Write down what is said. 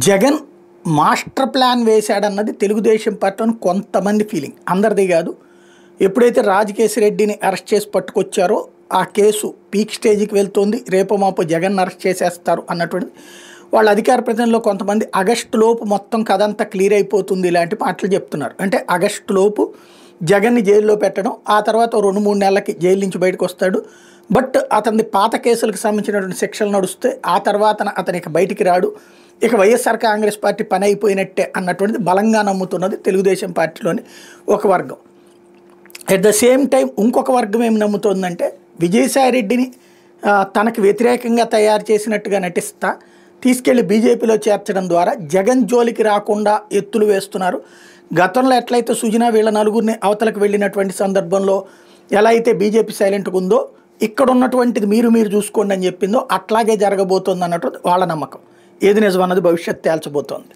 Jagan master plan వేశాడన్నది Telugu Desam పార్టీని కొంతమంది feeling, అందరిది కాదు. ఎప్పుడైతే రాజకేశ్ రెడ్డిని అరెస్ట్ చేసి పట్టుకొచ్చారో ఆ కేసు పీక్ స్టేజ్కి వెళ్తుంది, రేపు మాపు జగన్ అరెస్ట్ చేసేస్తారు అన్నటువంటిది వాళ్ళ అధికార ప్రతినిధుల్లో కొంతమంది. ఆగస్టులోపు మొత్తం కథ అంతా క్లియర్ అయిపోతుంది ఇలాంటి మాటలు చెప్తున్నారు. అంటే ఆగస్టులోపు జగన్ని జైల్లో పెట్టడం, ఆ తర్వాత 2-3 నెలలకి జైలు నుంచి బయటకు వస్తాడు. బట్ అతని పాత కేసులకు సంబంధించినటువంటి శిక్షలు నడుస్తే ఆ తర్వాత అతనికి బయటికి రాడు, ఇక వైఎస్ఆర్ కాంగ్రెస్ పార్టీ పని అయిపోయినట్టే అన్నటువంటిది బలంగా నమ్ముతున్నది తెలుగుదేశం పార్టీలోని ఒక వర్గం. అట్ ద సేమ్ టైం ఇంకొక వర్గం ఏమి నమ్ముతోందంటే విజయసాయిరెడ్డిని తనకు వ్యతిరేకంగా తయారు చేసినట్టుగా నటిస్తా తీసుకెళ్లి బీజేపీలో చేర్చడం ద్వారా జగన్ జోలికి రాకుండా ఎత్తులు వేస్తున్నారు. గతంలో ఎట్లయితే సుజనా వీళ్ళ నలుగురిని అవతలకు వెళ్ళినటువంటి సందర్భంలో ఎలా అయితే బీజేపీ సైలెంట్గా ఉందో, ఇక్కడ ఉన్నటువంటిది మీరు చూసుకోండి అని చెప్పిందో అట్లాగే జరగబోతోంది అన్నట్టు వాళ్ళ నమ్మకం. ఏది నిజం అన్నది భవిష్యత్తు తేల్చబోతోంది.